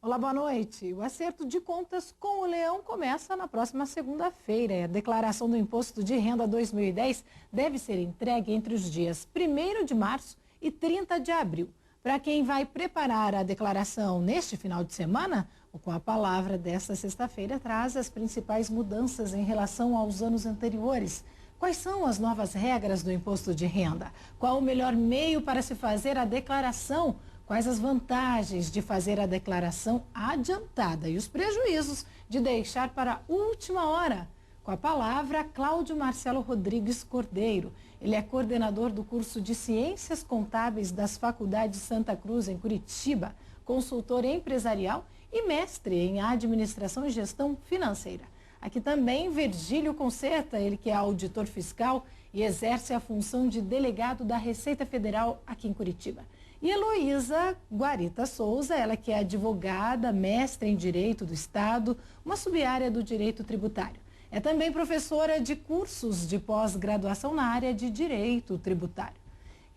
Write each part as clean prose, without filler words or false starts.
Olá, boa noite. O acerto de contas com o Leão começa na próxima segunda-feira. A declaração do Imposto de Renda 2010 deve ser entregue entre os dias 1º de março e 30 de abril. Para quem vai preparar a declaração neste final de semana, o Com a Palavra desta sexta-feira traz as principais mudanças em relação aos anos anteriores. Quais são as novas regras do imposto de renda? Qual o melhor meio para se fazer a declaração? Quais as vantagens de fazer a declaração adiantada e os prejuízos de deixar para a última hora? Com a palavra, Cláudio Marcelo Rodrigues Cordeiro. Ele é coordenador do curso de Ciências Contábeis das Faculdades Santa Cruz, em Curitiba, consultor empresarial e mestre em Administração e Gestão Financeira. Aqui também Virgílio Concerta, ele que é auditor fiscal e exerce a função de delegado da Receita Federal aqui em Curitiba. E Heloísa Guarita Souza, ela que é advogada, mestre em Direito do Estado, uma sub-área do Direito Tributário. É também professora de cursos de pós-graduação na área de Direito Tributário.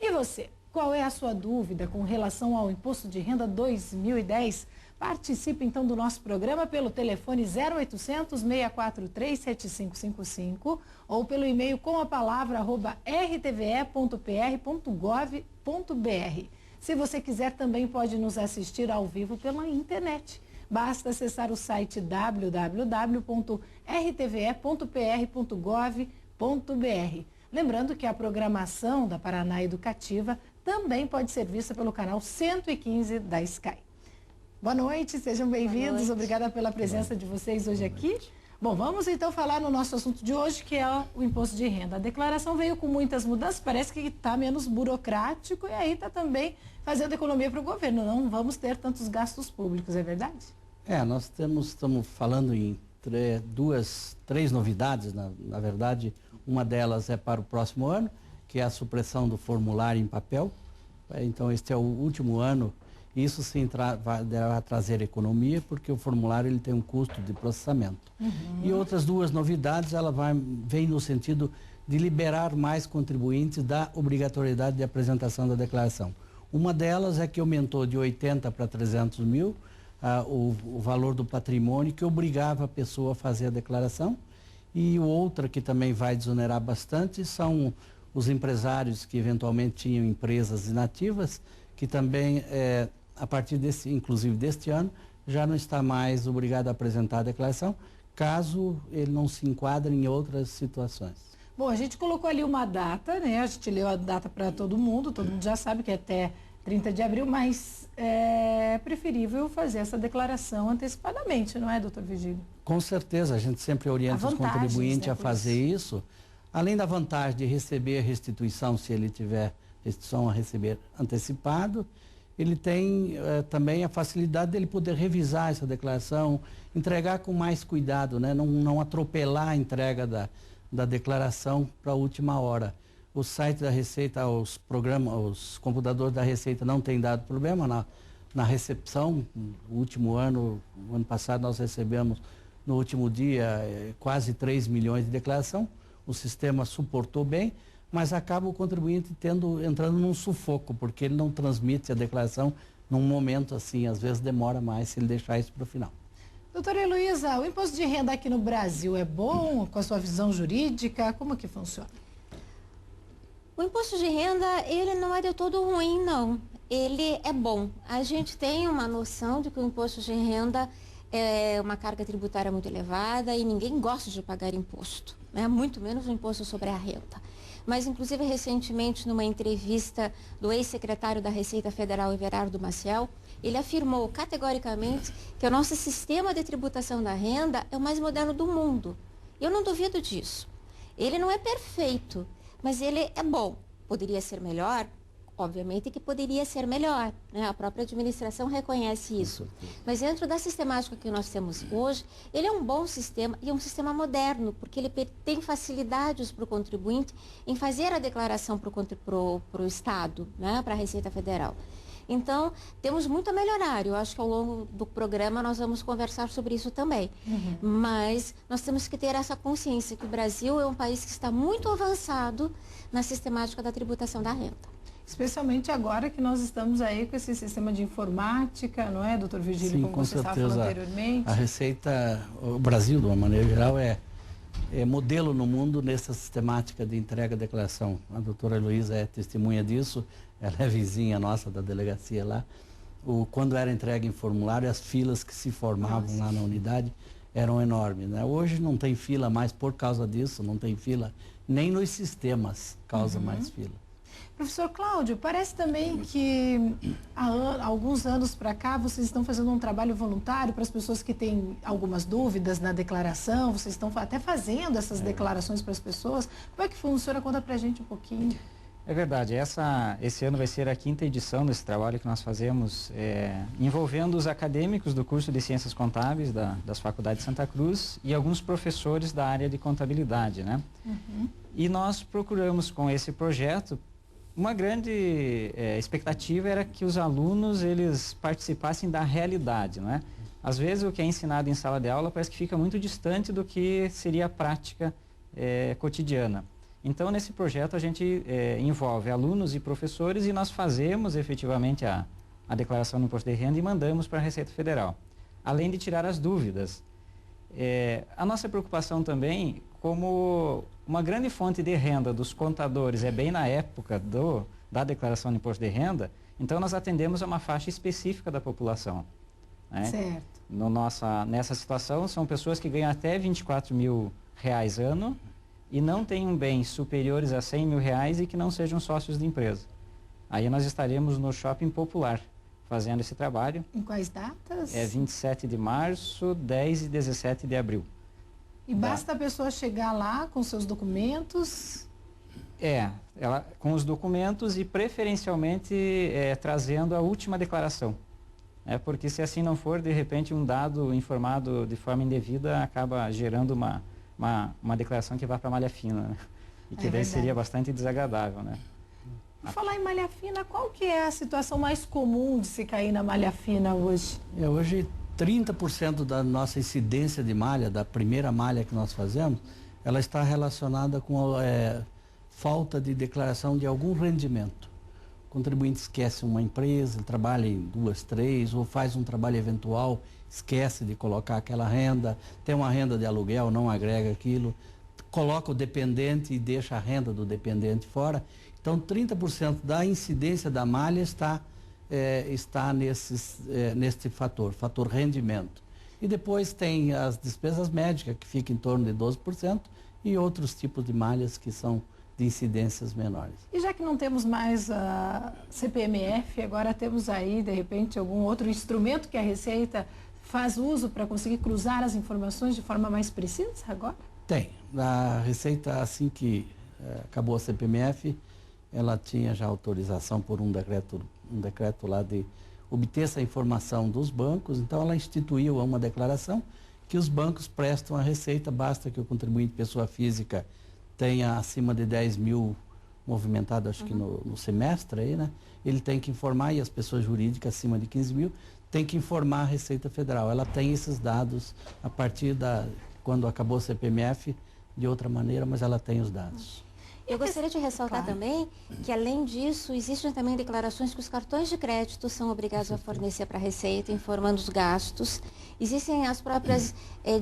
E você, qual é a sua dúvida com relação ao Imposto de Renda 2010? Participe então do nosso programa pelo telefone 0800 643 7555 ou pelo e-mail comapalavra@rtve.pr.gov.br. Se você quiser, também pode nos assistir ao vivo pela internet. Basta acessar o site www.rtve.pr.gov.br. Lembrando que a programação da Paraná Educativa também pode ser vista pelo canal 115 da Sky. Boa noite, sejam bem-vindos. Obrigada pela presença de vocês hoje aqui. Bom, vamos então falar no nosso assunto de hoje, que é o imposto de renda. A declaração veio com muitas mudanças, parece que está menos burocrático e aí está também fazendo economia para o governo. Não vamos ter tantos gastos públicos, é verdade? Nós estamos falando em três novidades, na verdade. Uma delas é para o próximo ano, que é a supressão do formulário em papel. Então, este é o último ano. Isso sim vai trazer economia, porque o formulário ele tem um custo de processamento. E outras duas novidades, vem no sentido de liberar mais contribuintes da obrigatoriedade de apresentação da declaração. Uma delas é que aumentou de 80 para 300 mil o valor do patrimônio, que obrigava a pessoa a fazer a declaração. E outra que também vai desonerar bastante são os empresários que eventualmente tinham empresas inativas, que também a partir inclusive deste ano, já não está mais obrigado a apresentar a declaração, caso ele não se enquadre em outras situações. Bom, a gente colocou ali uma data, né? A gente leu a data para todo mundo já sabe que é até 30 de abril, mas é preferível fazer essa declaração antecipadamente, não é, doutor Virgílio? Com certeza, a gente sempre orienta os contribuintes, né, a fazer isso. Além da vantagem de receber a restituição, se ele tiver restituição a receber antecipado, ele tem também a facilidade dele poder revisar essa declaração, entregar com mais cuidado, né? Não atropelar a entrega da declaração para a última hora. O site da Receita, os computadores da Receita não têm dado problema na recepção. O ano passado nós recebemos no último dia quase 3 milhões de declaração. O sistema suportou bem, mas acaba o contribuinte entrando num sufoco, porque ele não transmite a declaração num momento assim, às vezes demora mais se ele deixar isso para o final. Doutora Heloísa, o imposto de renda aqui no Brasil é bom, com a sua visão jurídica, como que funciona? O imposto de renda, ele não é de todo ruim, não. Ele é bom. A gente tem uma noção de que o imposto de renda é uma carga tributária muito elevada e ninguém gosta de pagar imposto, né? Muito menos o imposto sobre a renda. Mas, inclusive, recentemente, numa entrevista do ex-secretário da Receita Federal, Everardo Maciel, ele afirmou categoricamente que o nosso sistema de tributação da renda é o mais moderno do mundo. Eu não duvido disso. Ele não é perfeito, mas ele é bom. Poderia ser melhor? Obviamente que poderia ser melhor, né? A própria administração reconhece isso. Mas dentro da sistemática que nós temos hoje, ele é um bom sistema e é um sistema moderno, porque ele tem facilidades para o contribuinte em fazer a declaração para o Estado, né? Para a Receita Federal. Então, temos muito a melhorar. Eu acho que ao longo do programa nós vamos conversar sobre isso também. Mas nós temos que ter essa consciência que o Brasil é um país que está muito avançado na sistemática da tributação da renda. Especialmente agora que nós estamos aí com esse sistema de informática, não é, doutor Virgílio, Sim, como com você estava falando certeza. anteriormente? A Receita, o Brasil, de uma maneira geral, é modelo no mundo nessa sistemática de entrega de declaração. A doutora Heloísa é testemunha disso, ela é vizinha nossa da delegacia lá. Quando era entregue em formulário, as filas que se formavam lá na unidade eram enormes, né? Hoje não tem fila mais por causa disso, não tem fila, nem nos sistemas causa mais fila. Professor Cláudio, parece também que há alguns anos para cá vocês estão fazendo um trabalho voluntário para as pessoas que têm algumas dúvidas na declaração, vocês estão até fazendo essas declarações para as pessoas. Como é que funciona? Conta para a gente um pouquinho. É verdade, esse ano vai ser a 5ª edição desse trabalho que nós fazemos, envolvendo os acadêmicos do curso de Ciências Contábeis das Faculdades de Santa Cruz e alguns professores da área de contabilidade, né? E nós procuramos com esse projeto, uma grande expectativa era que os alunos eles participassem da realidade, né? Às vezes o que é ensinado em sala de aula parece que fica muito distante do que seria a prática cotidiana. Então, nesse projeto, a gente envolve alunos e professores e nós fazemos efetivamente a declaração do imposto de renda e mandamos para a Receita Federal, além de tirar as dúvidas. A nossa preocupação também, como uma grande fonte de renda dos contadores é bem na época da declaração do imposto de renda, então nós atendemos a uma faixa específica da população, né? Certo. Nessa situação, são pessoas que ganham até R$24 mil ano e não tenham bens superiores a R$100 mil e que não sejam sócios de empresa. Aí nós estaremos no Shopping Popular fazendo esse trabalho. Em quais datas? 27 de março, 10 e 17 de abril. E basta a pessoa chegar lá com seus documentos? Ela com os documentos e preferencialmente trazendo a última declaração. Porque se assim não for, de repente um dado informado de forma indevida acaba gerando uma declaração que vai para a malha fina, né? E que daí seria bastante desagradável, né? Por falar em malha fina, qual que é a situação mais comum de se cair na malha fina hoje? Hoje 30% da nossa incidência de malha, da primeira malha que nós fazemos, ela está relacionada com falta de declaração de algum rendimento. O contribuinte esquece uma empresa, ele trabalha em 2, 3, ou faz um trabalho eventual, esquece de colocar aquela renda, tem uma renda de aluguel, não agrega aquilo, coloca o dependente e deixa a renda do dependente fora. Então, 30% da incidência da malha está nesse fator rendimento. E depois tem as despesas médicas, que ficam em torno de 12%, e outros tipos de malhas que são de incidências menores. E já que não temos mais a CPMF, agora temos aí, de repente, algum outro instrumento que a Receita faz uso para conseguir cruzar as informações de forma mais precisa agora? Tem. A Receita, assim que acabou a CPMF, ela tinha já autorização por um decreto lá de obter essa informação dos bancos, então ela instituiu uma declaração que os bancos prestam à Receita, basta que o contribuinte pessoa física tenha acima de 10 mil movimentado, acho que no semestre aí, né? Ele tem que informar, e as pessoas jurídicas acima de 15 mil tem que informar a Receita Federal. Ela tem esses dados a partir quando acabou a CPMF, de outra maneira, mas ela tem os dados. Eu gostaria de ressaltar também que, além disso, existem também declarações que os cartões de crédito são obrigados a fornecer para a Receita, informando os gastos. Existem as próprias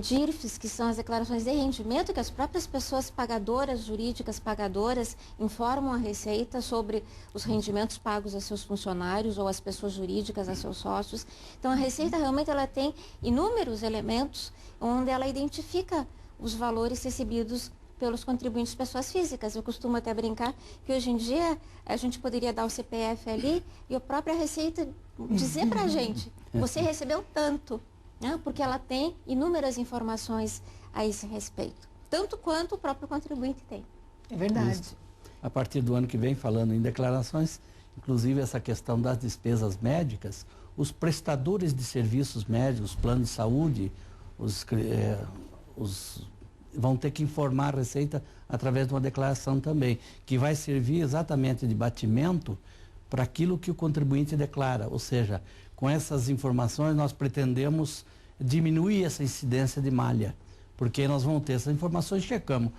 DIRFs, que são as declarações de rendimento, que as próprias pessoas pagadoras, jurídicas pagadoras, informam a Receita sobre os rendimentos pagos a seus funcionários ou às pessoas jurídicas, a seus sócios. Então, a Receita realmente ela tem inúmeros elementos onde ela identifica os valores recebidos pelos contribuintes pessoas físicas. Eu costumo até brincar que hoje em dia a gente poderia dar o CPF ali e a própria Receita dizer para a gente, você recebeu tanto, né? Porque ela tem inúmeras informações a esse respeito, tanto quanto o próprio contribuinte tem. É verdade. Isso. A partir do ano que vem, falando em declarações, inclusive essa questão das despesas médicas, os prestadores de serviços médicos, planos de saúde, vão ter que informar a Receita através de uma declaração também, que vai servir exatamente de batimento para aquilo que o contribuinte declara. Ou seja, com essas informações nós pretendemos diminuir essa incidência de malha, porque nós vamos ter essas informações, checamos.